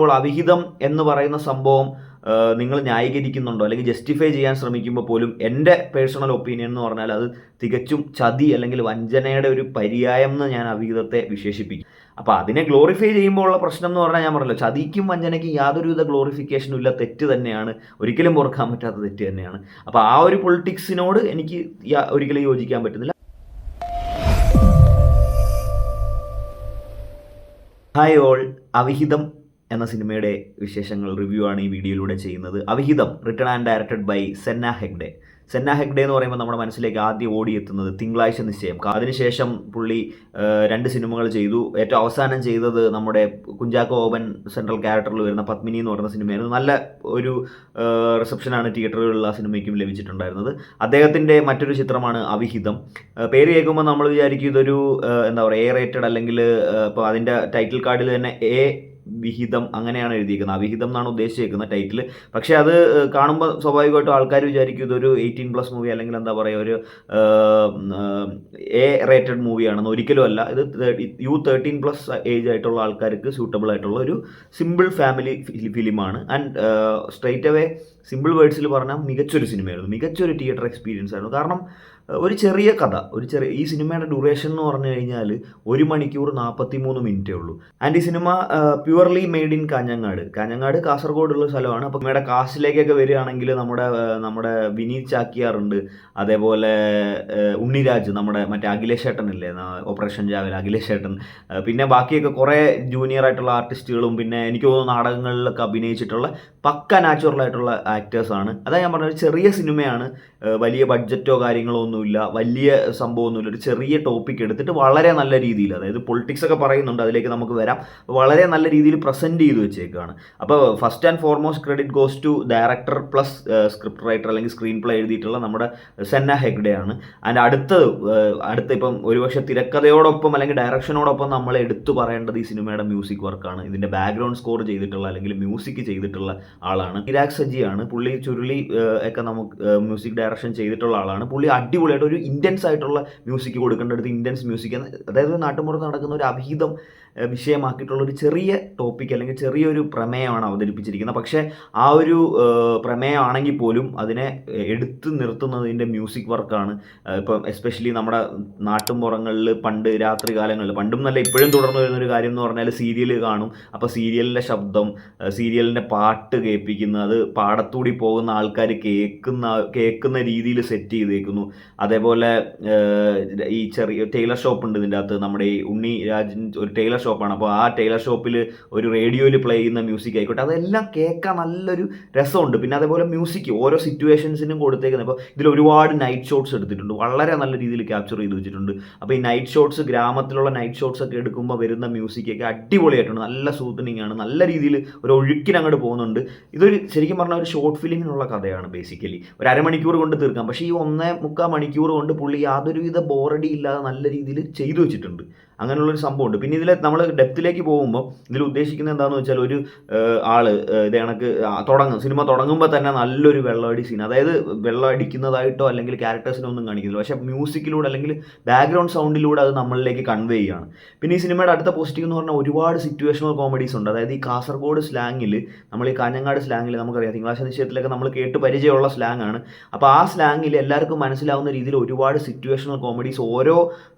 ഇപ്പോൾ അവിഹിതം എന്ന് പറയുന്ന സംഭവം നിങ്ങൾ ന്യായീകരിക്കുന്നുണ്ടോ അല്ലെങ്കിൽ ജസ്റ്റിഫൈ ചെയ്യാൻ ശ്രമിക്കുമ്പോൾ പോലും എൻ്റെ പേഴ്സണൽ ഒപ്പീനിയൻ എന്ന് പറഞ്ഞാൽ അത് തികച്ചും ചതി അല്ലെങ്കിൽ വഞ്ചനയുടെ ഒരു പര്യായം എന്ന് ഞാൻ അവിഹിതത്തെ വിശേഷിപ്പിക്കും. അപ്പോൾ അതിനെ ഗ്ലോറിഫൈ ചെയ്യുമ്പോൾ ഉള്ള പ്രശ്നം എന്ന് പറഞ്ഞാൽ ഞാൻ പറഞ്ഞല്ലോ, ചതിക്കും വഞ്ചനയ്ക്കും യാതൊരുവിധ ഗ്ലോറിഫിക്കേഷനും ഇല്ല, തെറ്റ് തന്നെയാണ്, ഒരിക്കലും പൊറുക്കാൻ പറ്റാത്ത തെറ്റ് തന്നെയാണ്. അപ്പോൾ ആ ഒരു പൊളിറ്റിക്സിനോട് എനിക്ക് ഒരിക്കലും യോജിക്കാൻ പറ്റുന്നില്ല. ഹായ് ഓൾ, അവിഹിതം എന്ന സിനിമയുടെ വിശേഷങ്ങൾ റിവ്യൂ ആണ് ഈ വീഡിയോയിലൂടെ ചെയ്യുന്നത്. Avihitham written and directed by Senna Hegde. Senna Hegde എന്ന് പറയുമ്പോൾ നമ്മുടെ മനസ്സിലേക്ക് ആദ്യം ഓടിയെത്തുന്നത് തിങ്കളാഴ്ച നിശ്ചയം. അതിനുശേഷം പുള്ളി 2 സിനിമകൾ ചെയ്തു. ഏറ്റവും അവസാനം ചെയ്തത് നമ്മുടെ കുഞ്ചാക്കോ ബോബൻ സെൻട്രൽ ക്യാരക്ടറിൽ വരുന്ന പത്മിനി എന്ന് പറയുന്ന സിനിമയായിരുന്നു. നല്ല ഒരു റിസപ്ഷനാണ് തിയേറ്ററുകളിൽ ആ സിനിമയ്ക്കും ലഭിച്ചിട്ടുണ്ടായിരുന്നത്. അദ്ദേഹത്തിൻ്റെ മറ്റൊരു ചിത്രമാണ് അവിഹിതം. പേര് കേൾക്കുമ്പോൾ നമ്മൾ വിചാരിക്കും ഇതൊരു എന്താ പറയുക, എ റേറ്റഡ് അല്ലെങ്കിൽ ഇപ്പോൾ അതിൻ്റെ ടൈറ്റിൽ കാർഡിൽ തന്നെ വിഹിതം അങ്ങനെയാണ് എഴുതിയിരിക്കുന്നത്. അവിഹിതം എന്നാണ് ഉദ്ദേശിച്ചിരിക്കുന്നത് ടൈറ്റിൽ. പക്ഷേ അത് കാണുമ്പോൾ സ്വാഭാവികമായിട്ടും ആൾക്കാർ വിചാരിക്കും ഇതൊരു 18+ മൂവി അല്ലെങ്കിൽ എന്താ പറയുക, ഒരു എ റേറ്റഡ് മൂവിയാണെന്ന്. ഒരിക്കലും അല്ല. ഇത് U13+ ഏജ് ആയിട്ടുള്ള ആൾക്കാർക്ക് സ്യൂട്ടബിൾ ആയിട്ടുള്ള ഒരു സിമ്പിൾ ഫാമിലി ഫിലിമാണ്. ആൻഡ് സ്ട്രൈറ്റ് അവേ സിമ്പിൾ വേർഡ്സിൽ പറഞ്ഞാൽ മികച്ചൊരു സിനിമയായിരുന്നു, മികച്ചൊരു തിയേറ്റർ എക്സ്പീരിയൻസ് ആയിരുന്നു. കാരണം ഒരു ചെറിയ കഥ, ഈ സിനിമയുടെ ഡ്യൂറേഷൻ എന്ന് പറഞ്ഞു കഴിഞ്ഞാൽ 1 മണിക്കൂർ 43 മിനിറ്റേ ഉള്ളൂ. ആൻഡ് ഈ cinema purely made in Kanhangad കാസർഗോഡുള്ള സ്ഥലമാണ്. അപ്പോൾ നമ്മുടെ കാസ്റ്റിലേക്കൊക്കെ വരികയാണെങ്കിൽ നമ്മുടെ വിനീത് ചാക്യാറുണ്ട്, അതേപോലെ ഉണ്ണിരാജ്, നമ്മുടെ മറ്റേ അഖിലേഷ് ഏട്ടനില്ലേ, ഓപ്പറേഷൻ ജാവൽ അഖിലേഷ് ഏട്ടൻ, പിന്നെ ബാക്കിയൊക്കെ കുറേ ജൂനിയർ ആയിട്ടുള്ള ആർട്ടിസ്റ്റുകളും, പിന്നെ എനിക്ക് തോന്നുന്നു നാടകങ്ങളിലൊക്കെ അഭിനയിച്ചിട്ടുള്ള പക്ക നാച്ചുറൽ ആയിട്ടുള്ള ആക്ടേഴ്സാണ്. അതാ ഞാൻ പറഞ്ഞത്, ചെറിയ സിനിമയാണ്, വലിയ ബഡ്ജറ്റോ കാര്യങ്ങളോ ഒന്നുമില്ല, വലിയ സംഭവമൊന്നുമില്ല. ഒരു ചെറിയ ടോപ്പിക് എടുത്തിട്ട് വളരെ നല്ല രീതിയിൽ, അതായത് പൊളിറ്റിക്സ് ഒക്കെ പറയുന്നുണ്ട്, അതിലേക്ക് നമുക്ക് വരാം, വളരെ നല്ല രീതിയിൽ പ്രസൻറ്റ് ചെയ്ത് വെച്ചേക്കാണ്. അപ്പോൾ first and foremost credit goes to director plus script writer അല്ലെങ്കിൽ സ്ക്രീൻ പ്ലേ എഴുതിയിട്ടുള്ള നമ്മുടെ സെന്ന ഹെഗ്ഡെ ആണ്. ആൻഡ് അടുത്ത ഇപ്പം ഒരുപക്ഷെ തിരക്കഥയോടൊപ്പം അല്ലെങ്കിൽ ഡയറക്ഷനോടൊപ്പം നമ്മൾ എടുത്തു പറയേണ്ടത് ഈ സിനിമയുടെ മ്യൂസിക് വർക്കാണ്. ഇതിൻ്റെ ബാക്ക്ഗ്രൗണ്ട് സ്കോർ ചെയ്തിട്ടുള്ള അല്ലെങ്കിൽ മ്യൂസിക് ചെയ്തിട്ടുള്ള ആളാണ് ഇരാഗ് സജിയാണ്. പുള്ളി ചുരുളി ഒക്കെ നമുക്ക് മ്യൂസിക് ഡയറക്ഷൻ ചെയ്തിട്ടുള്ള ആളാണ്. പുള്ളി അടിപൊളിയായിട്ട് ഒരു ഇൻറ്റൻസ് ആയിട്ടുള്ള മ്യൂസിക് കൊടുക്കേണ്ടടുത്ത് ഇൻറ്റൻസ് മ്യൂസിക്, അതായത് നാട്ടുമ്പുറത്ത് നടക്കുന്ന ഒരു അവിഹിതം വിഷയമാക്കിയിട്ടുള്ള ഒരു ചെറിയ ടോപ്പിക് അല്ലെങ്കിൽ ചെറിയൊരു പ്രമേയമാണ് അവതരിപ്പിച്ചിരിക്കുന്നത്. പക്ഷേ ആ ഒരു പ്രമേയമാണെങ്കിൽ പോലും അതിനെ എടുത്തു നിർത്തുന്നതിൻ്റെ മ്യൂസിക് വർക്കാണ്. ഇപ്പം എസ്പെഷ്യലി നമ്മുടെ നാട്ടുമ്പുറങ്ങളിൽ പണ്ട് രാത്രി കാലങ്ങളിൽ, പണ്ടും നല്ല ഇപ്പോഴും തുടർന്നു വരുന്നൊരു കാര്യം എന്ന് പറഞ്ഞാൽ സീരിയൽ കാണും. അപ്പോൾ സീരിയലിൻ്റെ ശബ്ദം, സീരിയലിൻ്റെ പാട്ട് കേൾപ്പിക്കുന്നത്, അത് പാടത്തൂടി പോകുന്ന ആൾക്കാർ കേൾക്കുന്ന രീതിയിൽ സെറ്റ് ചെയ്തേക്കുന്നു. അതേപോലെ ഈ ചെറിയ ടൈലർ ഷോപ്പ് ഉണ്ട് ഇതിൻ്റെ അകത്ത്, നമ്മുടെ ഈ ഉണ്ണി രാജൻ ഒരു ടൈലർ ഷോപ്പാണ്. അപ്പോൾ ആ ടൈലർ ഷോപ്പിൽ ഒരു റേഡിയോയിൽ പ്ലേ ചെയ്യുന്ന മ്യൂസിക് ആയിക്കോട്ടെ, അതെല്ലാം കേൾക്കാൻ നല്ലൊരു രസമുണ്ട്. പിന്നെ അതേപോലെ മ്യൂസിക് ഓരോ സിറ്റുവേഷൻസിനും കൊടുത്തേക്കുന്നത്. അപ്പോൾ ഇതിൽ ഒരുപാട് നൈറ്റ് ഷോട്ട്സ് എടുത്തിട്ടുണ്ട്, വളരെ നല്ല രീതിയിൽ ക്യാപ്ചർ ചെയ്ത് വെച്ചിട്ടുണ്ട്. അപ്പോൾ ഈ നൈറ്റ് ഷോട്ട്സ്, ഗ്രാമത്തിലുള്ള നൈറ്റ് ഷോട്ട്സ് ഒക്കെ എടുക്കുമ്പോൾ വരുന്ന മ്യൂസിക്കൊക്കെ അടിപൊളിയായിട്ടുണ്ട്, നല്ല സൂത്തനിങ് ആണ്, നല്ല രീതിയിൽ ഒരു ഒഴുക്കിനങ്ങോട്ട് പോകുന്നുണ്ട്. ഇതൊരു ശരിക്കും പറഞ്ഞാൽ ഒരു ഷോർട്ട് ഫിലിമിനുള്ള കഥയാണ്. ബേസിക്കലി ഒരു അരമണിക്കൂർ കൊണ്ട് തീർക്കാം. പക്ഷേ ഈ 1.25 മണിക്കൂർ കൊണ്ട് പുള്ളി യാതൊരുവിധ ബോറടി ഇല്ലാതെ നല്ല രീതിയിൽ ചെയ്തു വെച്ചിട്ടുണ്ട്. അങ്ങനെയുള്ളൊരു സംഭവമുണ്ട്. പിന്നെ ഇതിൽ നമ്മൾ ഡെപ്തിലേക്ക് പോകുമ്പോൾ ഇതിൽ ഉദ്ദേശിക്കുന്നത് എന്താണെന്ന് വെച്ചാൽ, ഒരു ആള് ഇത് കണക്ക് സിനിമ തുടങ്ങുമ്പോൾ തന്നെ നല്ലൊരു വെള്ളമടി സീൻ, അതായത് വെള്ളം അടിക്കുന്നതായിട്ടോ അല്ലെങ്കിൽ ക്യാരക്ടേഴ്സിനൊന്നും കാണിക്കുന്നില്ല, പക്ഷേ മ്യൂസിക്കിലൂടെ അല്ലെങ്കിൽ ബാക്ക്ഗ്രൗണ്ട് സൗണ്ടിലൂടെ അത് നമ്മളിലേക്ക് കൺവേ ചെയ്യുകയാണ്. പിന്നെ ഈ സിനിമയുടെ അടുത്ത പോസിറ്റീവ് എന്ന് പറഞ്ഞാൽ ഒരുപാട് സിറ്റുവേഷണൽ കോമഡീസ് ഉണ്ട്. അതായത് ഈ കാസർഗോഡ് സ്ലാങ്ങിൽ, നമ്മൾ ഈ കാഞ്ഞങ്ങാട് സ്ലാങ്ങിൽ, നമുക്കറിയാം തിങ്കളാഴ്ച നിശ്ചയത്തിലൊക്കെ നമ്മൾ കേട്ട് പരിചയമുള്ള സ്ലാങ് ആണ്. അപ്പോൾ ആ സ്ലാങ്ങിൽ എല്ലാവർക്കും മനസ്സിലാവുന്ന രീതിയിൽ ഒരുപാട് സിറ്റുവേഷണൽ കോമഡീസ് ഓരോ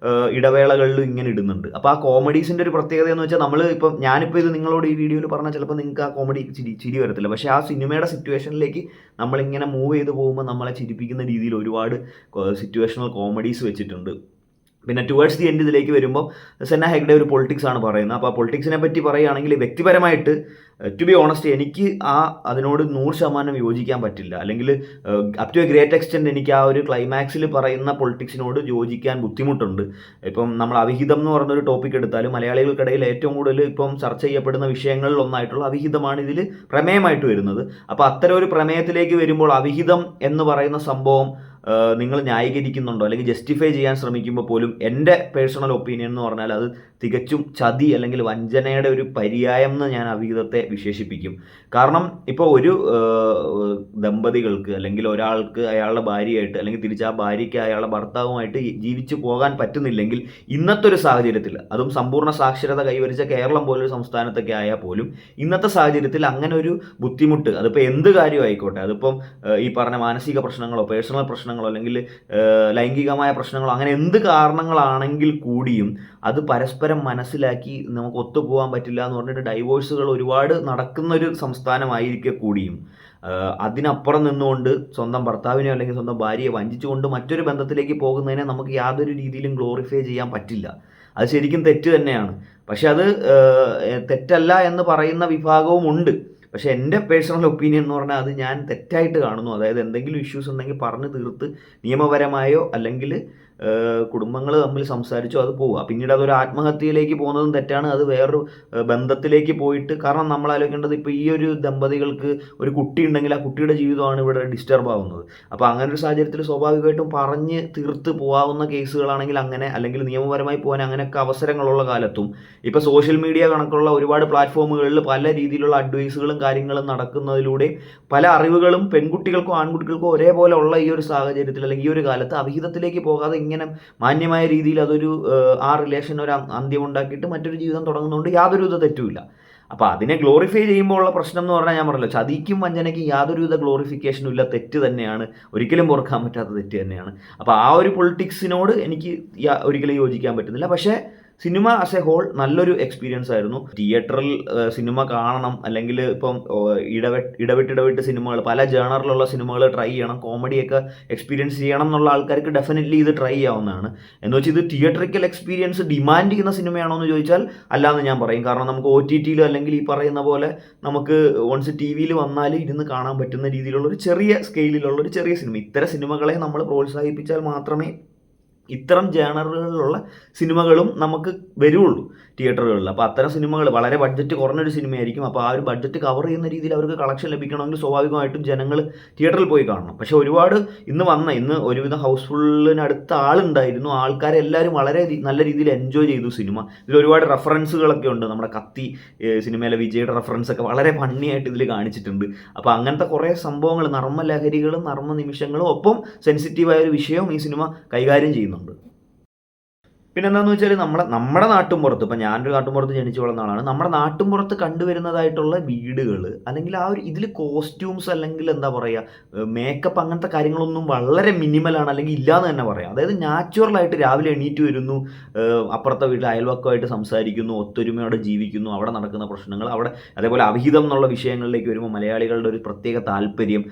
ഇടവേളകളിലും ഇങ്ങനെ ഇടുന്നുണ്ട്. അപ്പോൾ ആ കോമഡീസിൻ്റെ ഒരു പ്രത്യേകത എന്ന് വെച്ചാൽ, ഞാനിപ്പോൾ ഇത് നിങ്ങളോട് ഈ വീഡിയോയിൽ പറഞ്ഞാൽ ചിലപ്പോൾ നിങ്ങൾക്ക് ആ കോമഡി ചിരി വരത്തില്ല, പക്ഷേ ആ സിനിമയുടെ സിറ്റുവേഷനിലേക്ക് നമ്മളിങ്ങനെ മൂവ് ചെയ്ത് പോകുമ്പോൾ നമ്മളെ ചിരിപ്പിക്കുന്ന രീതിയിൽ ഒരുപാട് സിറ്റുവേഷണൽ കോമഡീസ് വെച്ചിട്ടുണ്ട്. പിന്നെ ടുവേർഡ്സ് ദി എൻഡ് ഇതിലേക്ക് വരുമ്പോൾ സെന്ന ഹെഗ്ഡെ ഒരു പൊളിറ്റിക്സ് ആണ് പറയുന്നത്. അപ്പോൾ ആ പൊളിറ്റിക്സിനെ പറ്റി പറയുകയാണെങ്കിൽ വ്യക്തിപരമായിട്ട് ടു ബി ഓണസ്റ്റ് എനിക്ക് അതിനോട് 100% യോജിക്കാൻ പറ്റില്ല, അല്ലെങ്കിൽ up to a great extent എനിക്ക് ആ ഒരു ക്ലൈമാക്സിൽ പറയുന്ന പൊളിറ്റിക്സിനോട് യോജിക്കാൻ ബുദ്ധിമുട്ടുണ്ട്. ഇപ്പം നമ്മൾ അവിഹിതം എന്ന് പറഞ്ഞൊരു ടോപ്പിക് എടുത്താലും മലയാളികൾക്കിടയിൽ ഏറ്റവും കൂടുതൽ ഇപ്പം ചർച്ച ചെയ്യപ്പെടുന്ന വിഷയങ്ങളിൽ ഒന്നായിട്ടുള്ള അവിഹിതമാണ് ഇതിൽ പ്രമേയമായിട്ട് വരുന്നത്. അപ്പോൾ അത്തരം ഒരു പ്രമേയത്തിലേക്ക് വരുമ്പോൾ അവിഹിതം എന്ന് പറയുന്ന സംഭവം നിങ്ങൾ ന്യായീകരിക്കുന്നുണ്ടോ അല്ലെങ്കിൽ ജസ്റ്റിഫൈ ചെയ്യാൻ ശ്രമിക്കുമ്പോൾ പോലും എൻ്റെ പേഴ്സണൽ ഒപ്പീനിയൻ എന്ന് പറഞ്ഞാൽ അത് തികച്ചും ചതി അല്ലെങ്കിൽ വഞ്ചനയുടെ ഒരു പര്യായം എന്ന് ഞാൻ അവിഹിതത്തെ വിശേഷിപ്പിക്കും. കാരണം ഇപ്പോൾ ഒരു ദമ്പതികൾക്ക് അല്ലെങ്കിൽ ഒരാൾക്ക് അയാളുടെ ഭാര്യയായിട്ട് അല്ലെങ്കിൽ തിരിച്ച് ആ ഭാര്യയ്ക്ക് അയാളുടെ ഭർത്താവുമായിട്ട് ജീവിച്ചു പോകാൻ പറ്റുന്നില്ലെങ്കിൽ ഇന്നത്തെ ഒരു സാഹചര്യത്തിൽ, അതും സമ്പൂർണ്ണ സാക്ഷരത കൈവരിച്ച കേരളം പോലൊരു സംസ്ഥാനത്തൊക്കെ ആയാൽ പോലും ഇന്നത്തെ സാഹചര്യത്തിൽ അങ്ങനെ ഒരു ബുദ്ധിമുട്ട്, അതിപ്പോൾ എന്ത് കാര്യമായിക്കോട്ടെ, അതിപ്പം ഈ പറഞ്ഞ മാനസിക പ്രശ്നങ്ങളോ പേഴ്സണൽ പ്രശ്നങ്ങളോ അല്ലെങ്കിൽ ലൈംഗികമായ പ്രശ്നങ്ങളോ അങ്ങനെ എന്ത് കാരണങ്ങളാണെങ്കിൽ കൂടിയും അത് പരസ്പരം മനസ്സിലാക്കി നമുക്ക് ഒത്തുപോകാൻ പറ്റില്ല എന്ന് പറഞ്ഞിട്ട് ഡൈവോഴ്സുകൾ ഒരുപാട് നടക്കുന്നൊരു സംസ്ഥാനമായിരിക്കെ കൂടിയും അതിനപ്പുറം നിന്നുകൊണ്ട് സ്വന്തം ഭർത്താവിനെയോ അല്ലെങ്കിൽ സ്വന്തം ഭാര്യയെ വഞ്ചിച്ചുകൊണ്ട് മറ്റൊരു ബന്ധത്തിലേക്ക് പോകുന്നതിനെ നമുക്ക് യാതൊരു രീതിയിലും ഗ്ലോറിഫൈ ചെയ്യാൻ പറ്റില്ല. അത് ശരിക്കും തെറ്റ് തന്നെയാണ്. പക്ഷെ അത് തെറ്റല്ല എന്ന് പറയുന്ന വിഭാഗവും ഉണ്ട്. പക്ഷെ എൻ്റെ പേഴ്സണൽ ഒപ്പീനിയൻ എന്ന് പറഞ്ഞാൽ അത് ഞാൻ തെറ്റായിട്ട് കാണുന്നു. അതായത് എന്തെങ്കിലും ഇഷ്യൂസ് ഉണ്ടെങ്കിൽ പറഞ്ഞ് തീർത്ത് നിയമപരമായോ അല്ലെങ്കിൽ കുടുംബങ്ങൾ തമ്മിൽ സംസാരിച്ചോ അത് പോവുക. പിന്നീട് അതൊരു ആത്മഹത്യയിലേക്ക് പോകുന്നതും തെറ്റാണ്. അത് വേറൊരു ബന്ധത്തിലേക്ക് പോയിട്ട്, കാരണം നമ്മൾ ആലോചിക്കേണ്ടത് ഇപ്പോൾ ഈ ഒരു ദമ്പതികൾക്ക് ഒരു കുട്ടി ഉണ്ടെങ്കിൽ ആ കുട്ടിയുടെ ജീവിതമാണ് ഇവിടെ ഡിസ്റ്റർബ് ആവുന്നത്. അപ്പോൾ അങ്ങനെ ഒരു സാഹചര്യത്തിൽ സ്വാഭാവികമായിട്ടും പറഞ്ഞ് തീർത്ത് പോകാവുന്ന കേസുകളാണെങ്കിൽ അങ്ങനെ, അല്ലെങ്കിൽ നിയമപരമായി പോകാൻ അങ്ങനെയൊക്കെ അവസരങ്ങളുള്ള കാലത്തും ഇപ്പോൾ സോഷ്യൽ മീഡിയ കണക്കുള്ള ഒരുപാട് പ്ലാറ്റ്ഫോമുകളിൽ പല രീതിയിലുള്ള അഡ്വൈസുകളും കാര്യങ്ങളും നടക്കുന്നതിലൂടെ പല അറിവുകളും പെൺകുട്ടികൾക്കോ ആൺകുട്ടികൾക്കോ ഒരേപോലെ ഉള്ള ഈ ഒരു സാഹചര്യത്തിൽ അല്ലെങ്കിൽ ഈ ഒരു കാലത്ത് അവിഹിതത്തിലേക്ക് പോകാതെ ഇങ്ങനെ മാന്യമായ രീതിയിൽ അതൊരു ആ റിലേഷൻ ഒരു അന്ത്യം ഉണ്ടാക്കിയിട്ട് മറ്റൊരു ജീവിതം തുടങ്ങുന്നതുകൊണ്ട് യാതൊരുവിധ തെറ്റുമില്ല. അപ്പോൾ അതിനെ ഗ്ലോറിഫൈ ചെയ്യുമ്പോൾ ഉള്ള പ്രശ്നം എന്ന് പറഞ്ഞാൽ ഞാൻ പറഞ്ഞല്ലോ, ചതിക്കും വഞ്ചനയ്ക്കും യാതൊരുവിധ ഗ്ലോറിഫിക്കേഷനും ഇല്ല, തെറ്റ് തന്നെയാണ്, ഒരിക്കലും പൊറുക്കാൻ പറ്റാത്ത തെറ്റ് തന്നെയാണ്. അപ്പോൾ ആ ഒരു പൊളിറ്റിക്സിനോട് എനിക്ക് ഒരിക്കലും യോജിക്കാൻ പറ്റുന്നില്ല. പക്ഷേ സിനിമ ആസ് എ ഹോൾ നല്ലൊരു എക്സ്പീരിയൻസ് ആയിരുന്നു. തിയേറ്ററിൽ സിനിമ കാണണം, അല്ലെങ്കിൽ ഇപ്പം ഇടവിട്ട് സിനിമകൾ, പല ജേണറിലുള്ള സിനിമകൾ ട്രൈ ചെയ്യണം, കോമഡിയൊക്കെ എക്സ്പീരിയൻസ് ചെയ്യണം എന്നുള്ള ആൾക്കാർക്ക് ഡെഫിനറ്റ്ലി ഇത് ട്രൈ ചെയ്യാവുന്നതാണ്. എന്ന് വെച്ചാൽ ഇത് തിയേറ്ററിക്കൽ എക്സ്പീരിയൻസ് ഡിമാൻഡ് ചെയ്യുന്ന സിനിമയാണോ എന്ന് ചോദിച്ചാൽ അല്ലാന്ന് ഞാൻ പറയും. കാരണം നമുക്ക് OTT-യിലോ അല്ലെങ്കിൽ ഈ പറയുന്ന പോലെ നമുക്ക് വൺസ് TV-യിൽ വന്നാൽ ഇരുന്ന് കാണാൻ പറ്റുന്ന രീതിയിലുള്ള ഒരു ചെറിയ സ്കെയിലിലുള്ള ഒരു ചെറിയ സിനിമ, ഇത്തരം സിനിമകളെ നമ്മൾ പ്രോത്സാഹിപ്പിച്ചാൽ മാത്രമേ ഇത്തരം ജേണറുകളിലുള്ള സിനിമകളും നമുക്ക് വരുള്ളൂ തിയേറ്ററുകളിൽ. അപ്പോൾ അത്തരം സിനിമകൾ വളരെ ബഡ്ജറ്റ് കുറഞ്ഞൊരു സിനിമയായിരിക്കും. അപ്പോൾ ആ ഒരു ബഡ്ജറ്റ് കവർ ചെയ്യുന്ന രീതിയിൽ അവർക്ക് കളക്ഷൻ ലഭിക്കണമെങ്കിൽ സ്വാഭാവികമായിട്ടും ജനങ്ങൾ തിയേറ്ററിൽ പോയി കാണണം. പക്ഷേ ഒരുപാട് ഇന്ന് ഒരുവിധം ഹൗസ്ഫുള്ളിനടുത്ത ആളുണ്ടായിരുന്നു. ആൾക്കാരെല്ലാവരും വളരെ നല്ല രീതിയിൽ എൻജോയ് ചെയ്തു സിനിമ. ഇതിൽ ഒരുപാട് റെഫറൻസുകളൊക്കെ ഉണ്ട്. നമ്മുടെ കത്തി സിനിമയിലെ വിജയുടെ റെഫറൻസൊക്കെ വളരെ ഫണ്ണിയായിട്ട് ഇതിൽ കാണിച്ചിട്ടുണ്ട്. അപ്പോൾ അങ്ങനത്തെ കുറേ സംഭവങ്ങൾ, നർമ്മലഹരികളും നർമ്മ നിമിഷങ്ങളും ഒപ്പം സെൻസിറ്റീവായ ഒരു വിഷയവും ഈ സിനിമ കൈകാര്യം ചെയ്യുന്നുണ്ട്. പിന്നെ എന്താണെന്ന് വെച്ചാൽ നമ്മുടെ നാട്ടുമ്പുറത്ത്, ഇപ്പം ഞാനൊരു നാട്ടുമ്പുറത്ത് ജനിച്ചു വളർന്ന ആളാണ്, നമ്മുടെ നാട്ടുമ്പുറത്ത് കണ്ടുവരുന്നതായിട്ടുള്ള വീടുകൾ അല്ലെങ്കിൽ ആ ഒരു ഇതിൽ കോസ്റ്റ്യൂംസ് അല്ലെങ്കിൽ എന്താ പറയുക മേക്കപ്പ് അങ്ങനത്തെ കാര്യങ്ങളൊന്നും വളരെ മിനിമലാണ്, അല്ലെങ്കിൽ ഇല്ലയെന്ന് തന്നെ പറയാം. അതായത് നാച്ചുറലായിട്ട് രാവിലെ എണീറ്റ് വരുന്നു, അപ്പുറത്തെ വീട്ടിൽ അയൽവക്കമായിട്ട് സംസാരിക്കുന്നു, ഒത്തൊരുമയോടെ ജീവിക്കുന്നു, അവിടെ നടക്കുന്ന പ്രശ്നങ്ങൾ, അവിടെ അതേപോലെ അവിഹിതം എന്നുള്ള വിഷയങ്ങളിലേക്ക് വരുമ്പോൾ മലയാളികളുടെ ഒരു പ്രത്യേക താല്പര്യം,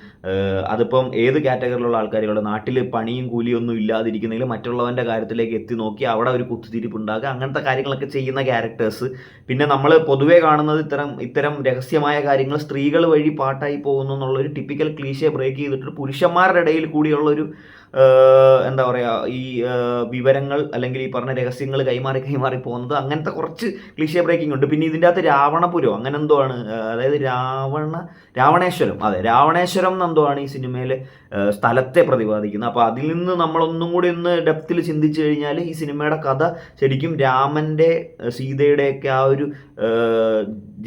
അതിപ്പം ഏത് കാറ്റഗറിയിലുള്ള ആൾക്കാരുകളുടെ നാട്ടിൽ പണിയും കൂലിയൊന്നും ഇല്ലാതിരിക്കുന്നെങ്കിൽ മറ്റുള്ളവൻ്റെ കാര്യത്തിലേക്ക് എത്തി നോക്കി അവിടെ ഒരു കുത്തിത്തിരിപ്പുണ്ടാകുക, അങ്ങനത്തെ കാര്യങ്ങളൊക്കെ ചെയ്യുന്ന ക്യാരക്ടേഴ്സ്. പിന്നെ നമ്മൾ പൊതുവേ കാണുന്നത് ഇത്തരം രഹസ്യമായ കാര്യങ്ങൾ സ്ത്രീകൾ വഴി പാട്ടായി പോകുന്നു എന്നുള്ളൊരു ടിപ്പിക്കൽ ക്ലീശയെ ബ്രേക്ക് ചെയ്തിട്ട് പുരുഷന്മാരുടെ ഇടയിൽ കൂടിയുള്ളൊരു എന്താ പറയുക ഈ വിവരങ്ങൾ അല്ലെങ്കിൽ ഈ പറഞ്ഞ രഹസ്യങ്ങൾ കൈമാറി പോകുന്നത്, അങ്ങനത്തെ കുറച്ച് ക്ലീശേ ബ്രേക്കിംഗ് ഉണ്ട്. പിന്നെ ഇതിൻ്റെ അകത്ത് രാവണപുരം അങ്ങനെ എന്തോ ആണ്, അതായത് രാവണേശ്വരം എന്നെന്തോ ആണ് ഈ സിനിമയിൽ സ്ഥലത്തെ പ്രതിപാദിക്കുന്നത്. അപ്പോൾ അതിൽ നിന്ന് നമ്മളൊന്നും കൂടി ഒന്ന് ഡെപ്തിൽ ചിന്തിച്ചു കഴിഞ്ഞാൽ ഈ സിനിമയുടെ കഥ ശരിക്കും രാമൻ്റെ സീതയുടെയൊക്കെ ആ ഒരു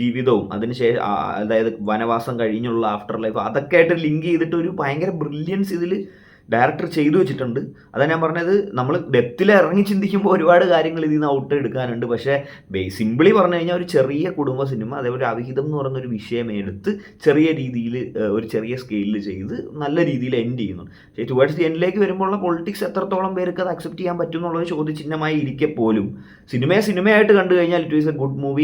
ജീവിതവും അതിനുശേഷം അതായത് വനവാസം കഴിഞ്ഞുള്ള ആഫ്റ്റർ ലൈഫ് അതൊക്കെ ആയിട്ട് ലിങ്ക് ചെയ്തിട്ട് ഒരു ഭയങ്കര ബ്രില്യൻസ് ഇതിൽ ഡയറക്ടർ ചെയ്തു വെച്ചിട്ടുണ്ട്. അതാണ് ഞാൻ പറഞ്ഞത്, നമ്മൾ ഡെപ്തിൽ ഇറങ്ങി ചിന്തിക്കുമ്പോൾ ഒരുപാട് കാര്യങ്ങൾ ഇതിൽ നിന്ന് ഔട്ട് എടുക്കാനുണ്ട്. പക്ഷേ സിംപിളി പറഞ്ഞു കഴിഞ്ഞാൽ ഒരു ചെറിയ കുടുംബ സിനിമ, അതേപോലെ അവിഹിതം എന്ന് പറയുന്നൊരു വിഷയം എടുത്ത് ചെറിയ രീതിയിൽ ഒരു ചെറിയ സ്കെയിലിൽ ചെയ്ത് നല്ല രീതിയിൽ എൻഡ് ചെയ്യുന്നു. പക്ഷേ ടുവേർഡ്സ് ദി എൻഡിലേക്ക് വരുമ്പോഴുള്ള പൊളിറ്റിക്സ് എത്രത്തോളം പേർക്ക് അത് അക്സെപ്റ്റ് ചെയ്യാൻ പറ്റും എന്നുള്ളത് ചോദ്യചിഹ്നമായി ഇരിക്കെ പോലും സിനിമയായിട്ട് കണ്ടു കഴിഞ്ഞാൽ it is A good movie.